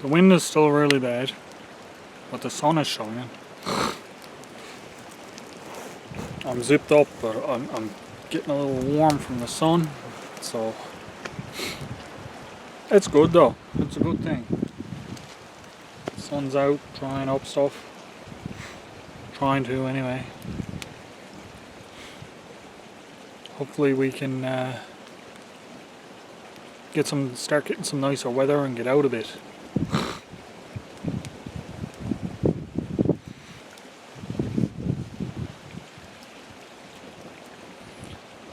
The wind is still really bad, but the sun is shining. I'm zipped up, but I'm getting a little warm from the sun, so it's good though. It's a good thing. The sun's out, drying up stuff. Trying to anyway. Hopefully we can start getting some nicer weather and get out a bit.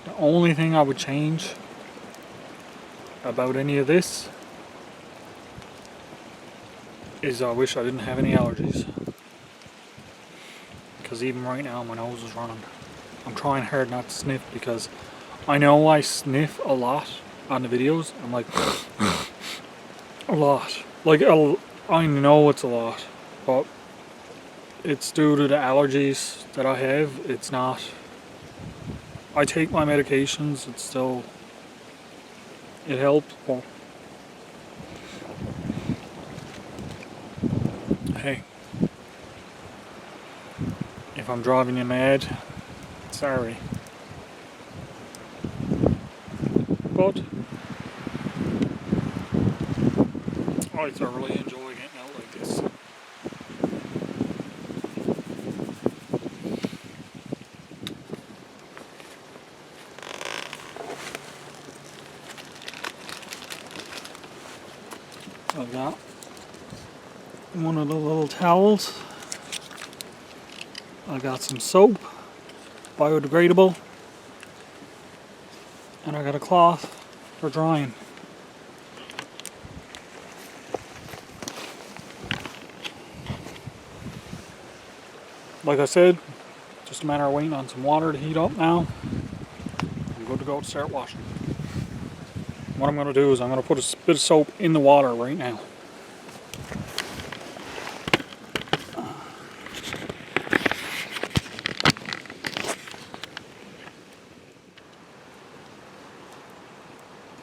The only thing I would change about any of this is I wish I didn't have any allergies. Because even right now my nose is running. I'm trying hard not to sniff because I know I sniff a lot on the videos. I'm like, a lot. Like, I know it's a lot, but it's due to the allergies that I have. It's not. I take my medications, it's still, it helps, but hey, if I'm driving you mad, sorry. But I thoroughly enjoy getting out like this. one of the little towels. I got some soap, biodegradable, and I got a cloth for drying. Like I said, just a matter of waiting on some water to heat up now. I'm good to go to start washing. What I'm going to do is I'm going to put a bit of soap in the water right now.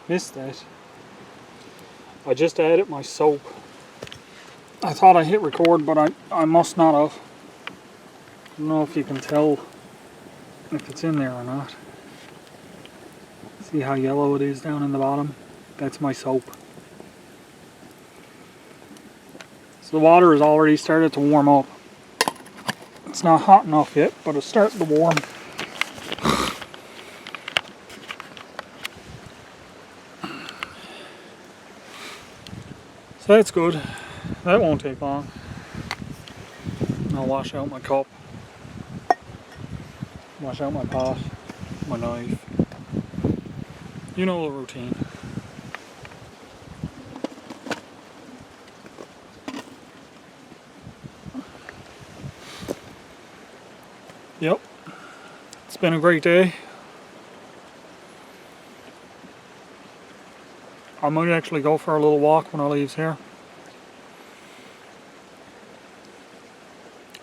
Missed that. I just added my soap. I thought I hit record, but I must not have. I don't know if you can tell if it's in there or not. See how yellow it is down in the bottom? That's my soap. So the water has already started to warm up. It's not hot enough yet, but it's starting to warm. So that's good. That won't take long. I'll wash out my cup. Wash out my pot, my knife. You know the routine. Yep. It's been a great day. I might actually go for a little walk when I leave here.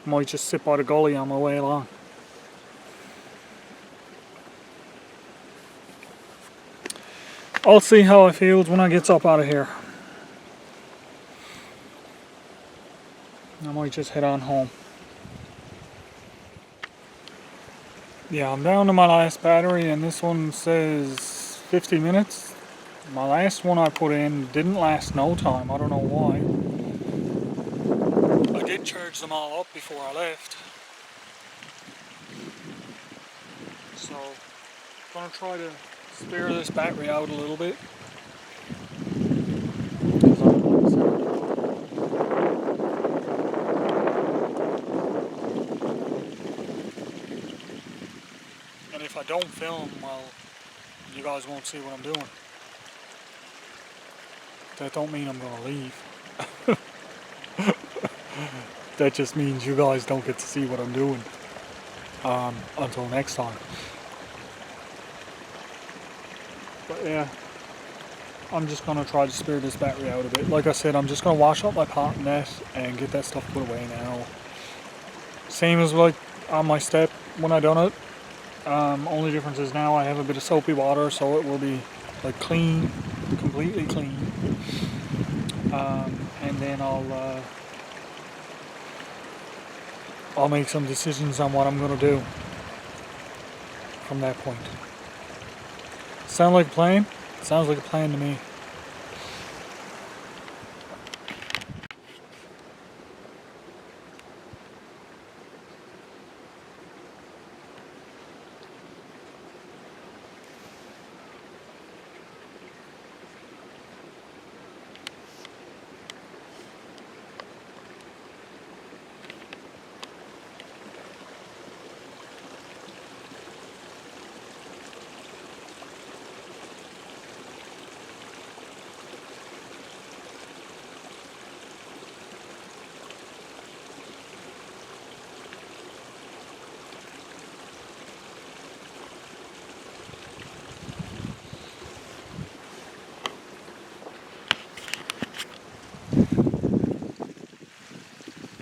I might just sit by the gully on my way along. I'll see how I feel when I get up out of here. I might just head on home. Yeah, I'm down to my last battery and this one says 50 minutes. My last one I put in didn't last no time. I don't know why. I did charge them all up before I left. So, I'm gonna try to spare this battery out a little bit. And if I don't film, well, you guys won't see what I'm doing. That don't mean I'm gonna leave. That just means you guys don't get to see what I'm doing. Until next time. But yeah, I'm just gonna try to spare this battery out a bit. Like I said, I'm just gonna wash up my pot and net and get that stuff put away now. Same as like on my step when I done it. Only difference is now I have a bit of soapy water, so it will be like clean, completely clean. And then I'll make some decisions on what I'm gonna do from that point. Sound like a plan? Sounds like a plan to me.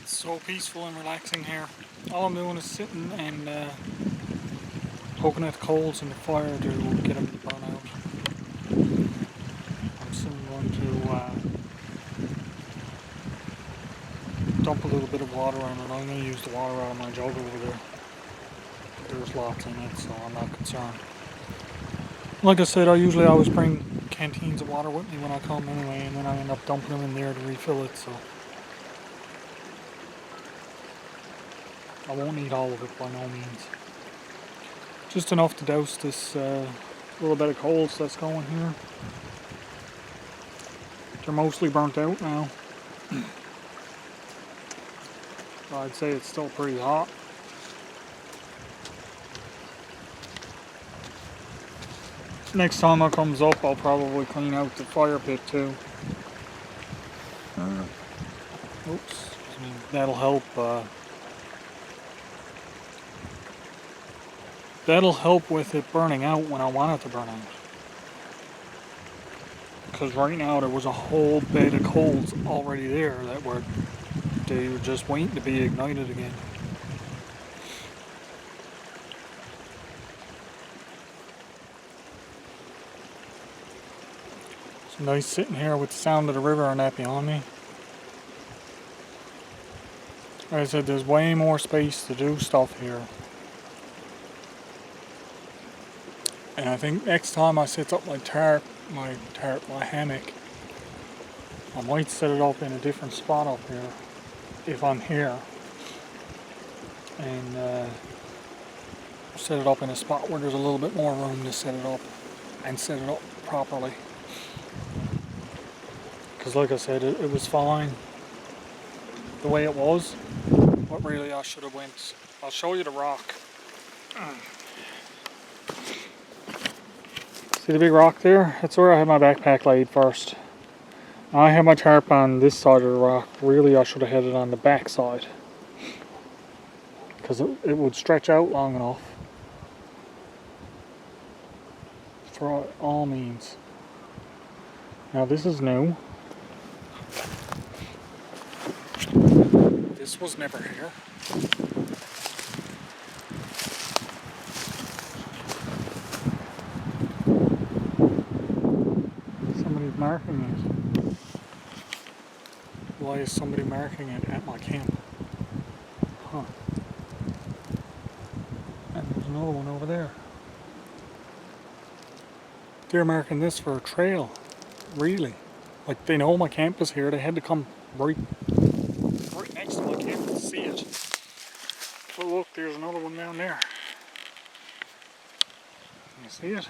So peaceful and relaxing here. All I'm doing is sitting and poking at the coals in the fire to get them to burn out. I'm soon going to dump a little bit of water on it. I'm going to use the water out of my jug over there. There's lots in it, so I'm not concerned. Like I said, I usually always bring canteens of water with me when I come anyway, and then I end up dumping them in there to refill it, so I won't need all of it by no means. Just enough to douse this little bit of coals that's going here. They're mostly burnt out now. So I'd say it's still pretty hot. Next time it comes up, I'll probably clean out the fire pit too. Oops. That'll help. That'll help with it burning out when I want it to burn out. Because right now there was a whole bed of coals already there that were just waiting to be ignited again. It's nice sitting here with the sound of the river and that behind me. Like I said, there's way more space to do stuff here. And I think next time I set up my hammock, I might set it up in a different spot up here, if I'm here. And set it up in a spot where there's a little bit more room to set it up, and set it up properly. Because like I said, it was fine the way it was, but really I should have went. I'll show you the rock. See the big rock there? That's where I had my backpack laid first. I had my tarp on this side of the rock. Really I should have had it on the back side, because it would stretch out long enough for all means. Now this is new. This was never here. Somebody's marking it. Why is somebody marking it at my camp? Huh. And there's another one over there. They're marking this for a trail. Really? Like they know my camp is here. They had to come right next to my camp to see it. Oh look, there's another one down there. Can you see it?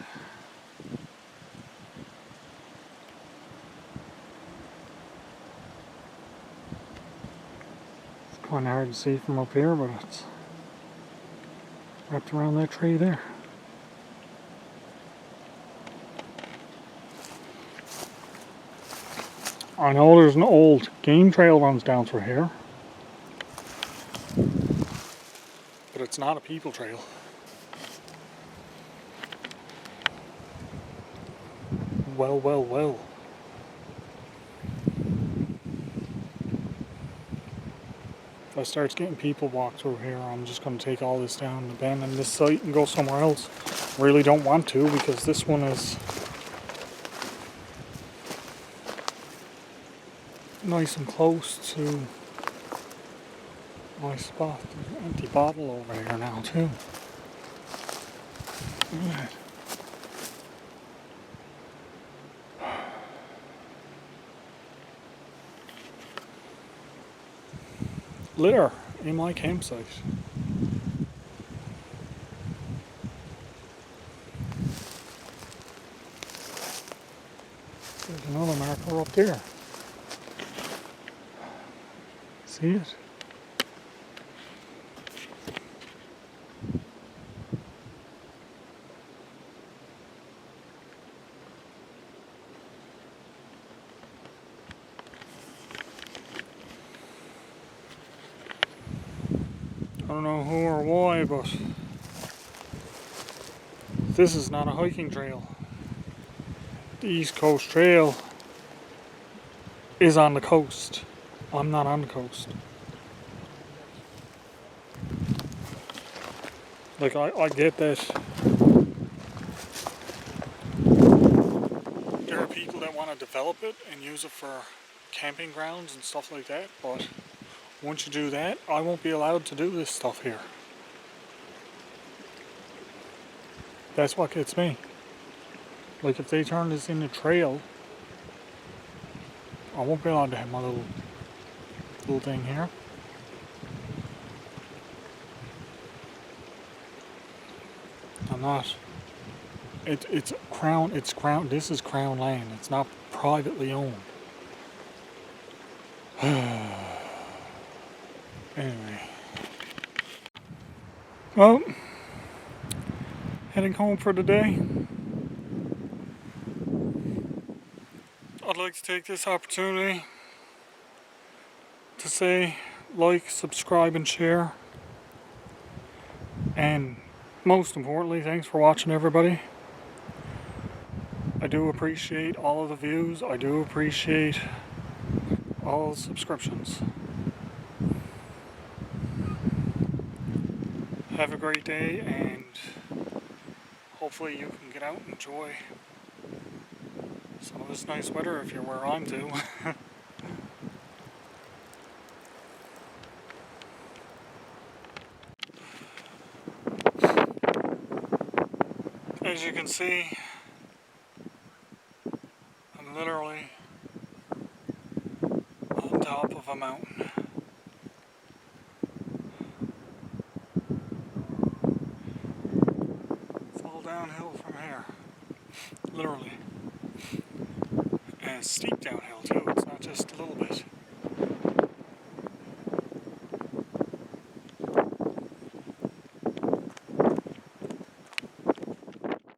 It's kind of hard to see from up here, but it's wrapped around that tree there. I know there's an old game trail runs down through here, but it's not a people trail. Well, well, well. If I start getting people walk through here, I'm just going to take all this down and abandon this site and go somewhere else. Really don't want to, because this one is nice and close to my spot. There's an empty bottle over here now too. Look at that. Litter in my campsite. There's another marker up there. See it? I don't know who or why, but this is not a hiking trail. The East Coast Trail is on the coast. I'm not on the coast. Like, I get that there are people that want to develop it and use it for camping grounds and stuff like that, but once you do that, I won't be allowed to do this stuff here. That's what gets me. Like, if they turn this into a trail, I won't be allowed to have my little thing here. I'm not. It's crown. This is crown land. It's not privately owned. Anyway, Well, heading home for the day. I'd like to take this opportunity to say like, subscribe, and share. And most importantly, thanks for watching, everybody. I do appreciate all of the views. I do appreciate all the subscriptions. Have a great day, and hopefully you can get out and enjoy some of this nice weather if you're where I'm to. As you can see, I'm literally on top of a mountain. It's all downhill from here, literally. And it's steep downhill too, it's not just a little bit.